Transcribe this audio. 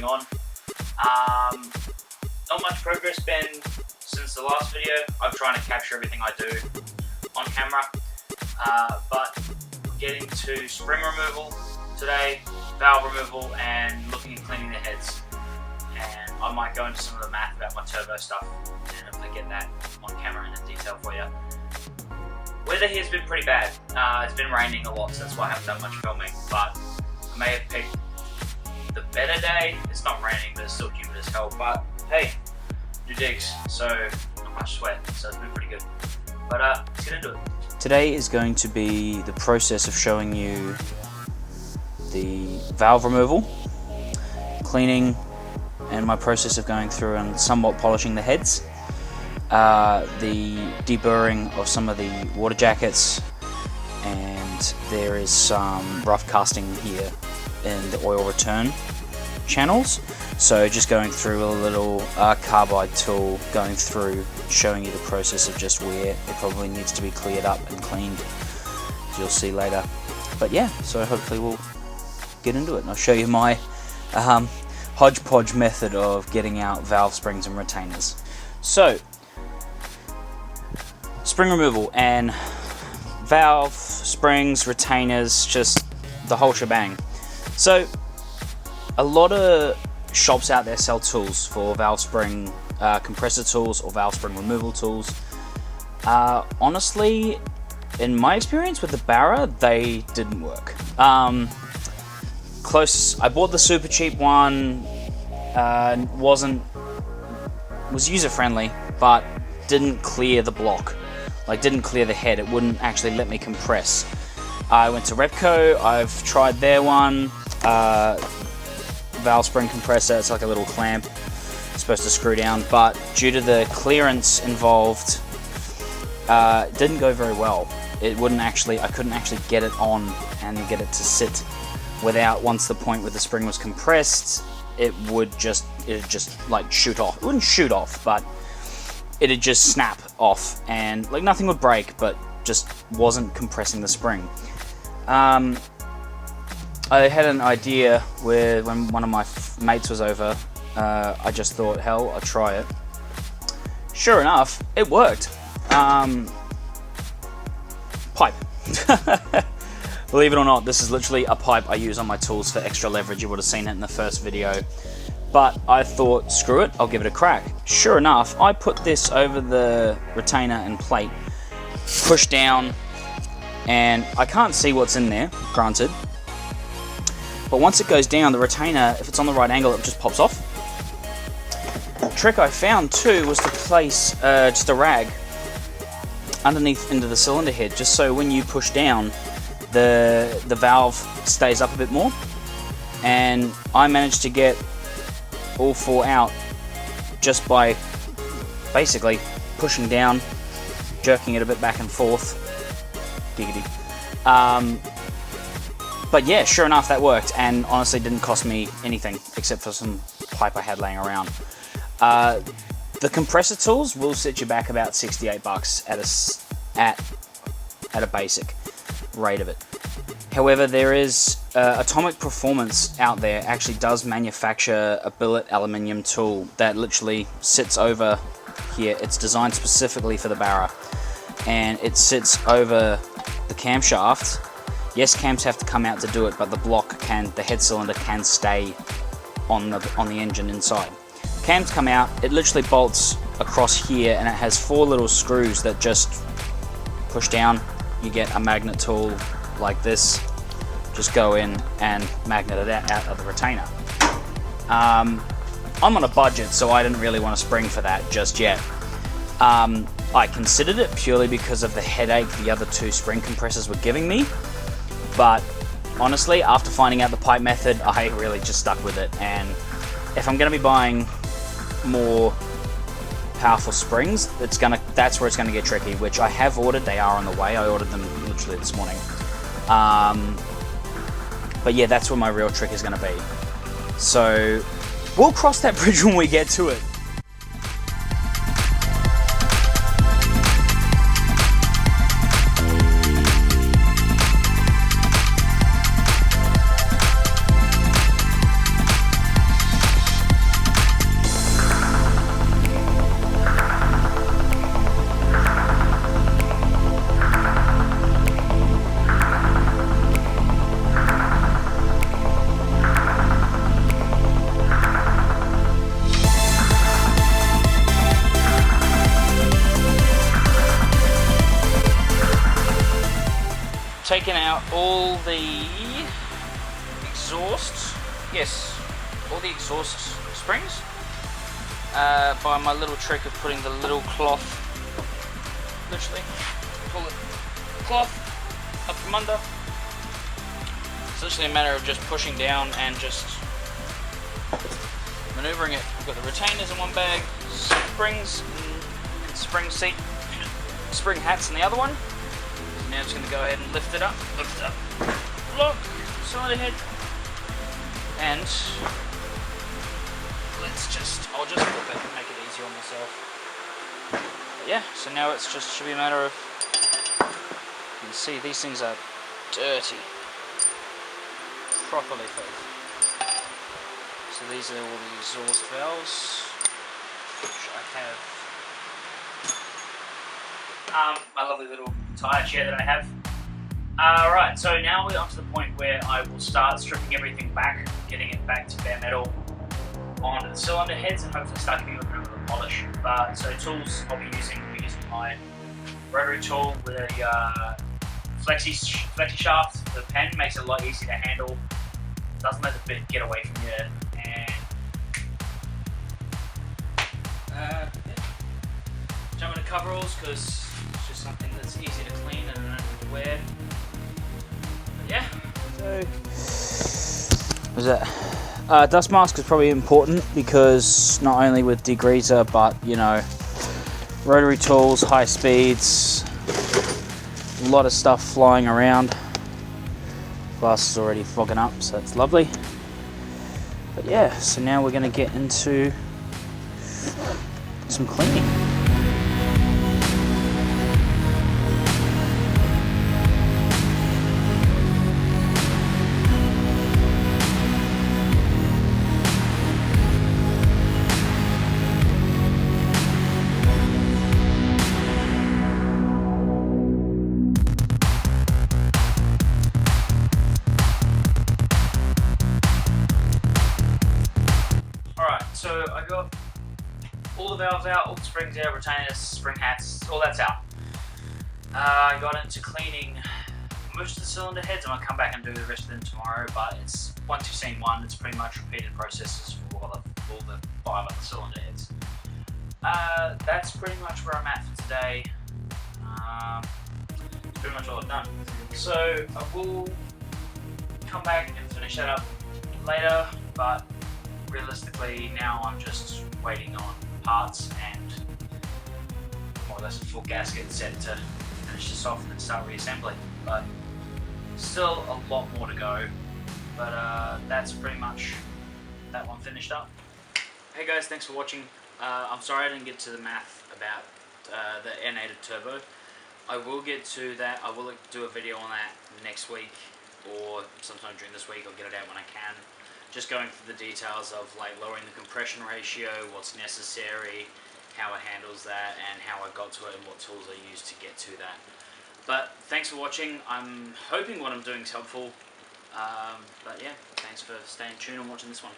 going on. Not much progress been since the last video. I'm trying to capture everything I do on camera, but we're getting to spring removal today, valve removal, and looking at cleaning the heads. And I might go into some of the math about my turbo stuff and hopefully get that on camera in detail for you. Weather here's been pretty bad. It's been raining a lot, so that's why I haven't done much filming, but I may have picked the better day. It's not raining, but it's still humid as hell, but hey, new digs, so not much sweat, so it's been pretty good. But let's get into it. Today is going to be the process of showing you the valve removal, cleaning, and my process of going through and somewhat polishing the heads, the deburring of some of the water jackets, and there is some rough casting here in the oil return channels. So just going through a little carbide tool, going through, showing you the process of just where it probably needs to be cleared up and cleaned, as you'll see later. But yeah, so hopefully we'll get into it, and I'll show you my hodgepodge method of getting out valve springs and retainers. So, spring removal and valve, springs, retainers, just the whole shebang. So, a lot of shops out there sell tools for valve spring compressor tools or valve spring removal tools. Honestly, in my experience with the Barra, they didn't work. I bought the super cheap one, was user friendly, but didn't clear the block, like didn't clear the head. It wouldn't actually let me compress. I went to Repco, I've tried their one, valve spring compressor. It's like a little clamp, it's supposed to screw down, but due to the clearance involved, it didn't go very well. It wouldn't actually, I couldn't actually get it on and get it to sit without, once the point where the spring was compressed, it'd just like shoot off. It wouldn't shoot off, but it'd just snap off, and like nothing would break, but just wasn't compressing the spring. I had an idea where when one of my mates was over, I just thought, hell, I'll try it. Sure enough, it worked. Pipe. Believe it or not, this is literally a pipe I use on my tools for extra leverage. You would have seen it in the first video. But I thought, screw it, I'll give it a crack. Sure enough, I put this over the retainer and plate, push down, and I can't see what's in there, granted. But once it goes down, the retainer, if it's on the right angle, it just pops off. The trick I found too was to place just a rag underneath into the cylinder head, just so when you push down, the valve stays up a bit more. And I managed to get all four out just by basically pushing down, jerking it a bit back and forth. Giggity. But yeah, sure enough, that worked, and honestly didn't cost me anything except for some pipe I had laying around. The compressor tools will set you back about $68 at a basic rate of it. However, there is Atomic Performance out there actually does manufacture a billet aluminium tool that literally sits over here. It's designed specifically for the Barra, and it sits over the camshaft. Yes, cams have to come out to do it, but the head cylinder can stay on the engine inside. Cams come out, it literally bolts across here, and it has four little screws that just push down. You get a magnet tool like this, just go in and magnet it out of the retainer. I'm on a budget, so I didn't really want a spring for that just yet. I considered it purely because of the headache the other two spring compressors were giving me, but honestly, after finding out the pipe method, I really just stuck with it. And if I'm going to be buying more powerful springs, that's where it's going to get tricky, which I have ordered. They are on the way. I ordered them literally this morning. But yeah, that's where my real trick is going to be. So we'll cross that bridge when we get to it. taken out all the exhaust, all the exhaust springs by my little trick of putting the little cloth, literally pull it cloth up from under. It's literally a matter of just pushing down and just maneuvering it. We've got the retainers in one bag, springs and spring seat, spring hats in the other one. So now I'm just going to go ahead and lift it up, lock, cylinder head, and I'll just flip it and make it easier on myself. But yeah, so now it's just should be a matter of, you can see these things are dirty, properly filthy. So these are all the exhaust valves, which I have my lovely little tyre chair that I have. Right, so now we're up to the point where I will start stripping everything back, getting it back to bare metal on the cylinder heads, and hopefully start getting a bit of a polish. But so tools I'll be using my rotary tool with a flexi shaft. The pen makes it a lot easier to handle, doesn't let the bit get away from you, and yeah. Jump into coveralls because it's just something that's easy to clean and I don't have to wear. But yeah. So was that? Dust mask is probably important because not only with degreaser, but you know, rotary tools, high speeds, a lot of stuff flying around. Glass is already fogging up, so that's lovely. But yeah, so now we're going to get into some cleaning. So I got all the valves out, all the springs out, retainers, spring hats, all that's out. I got into cleaning most of the cylinder heads. I'm going to come back and do the rest of them tomorrow, but it's once you've seen one, it's pretty much repeated processes for all the 5 other cylinder heads. That's pretty much where I'm at for today. That's pretty much all I've done. So I will come back and finish that up later, but realistically now I'm just waiting on parts and more or less a full gasket set to finish this off and then start reassembling. But still a lot more to go, but that's pretty much that one finished up. Hey guys, thanks for watching. I'm sorry I didn't get to the math about the N8 turbo. I will get to that. I will do a video on that next week or sometime during this week. I'll get it out when I can. Just going through the details of like lowering the compression ratio, what's necessary, how it handles that, and how I got to it and what tools I used to get to that. But thanks for watching. I'm hoping what I'm doing is helpful. But yeah, thanks for staying tuned and watching this one.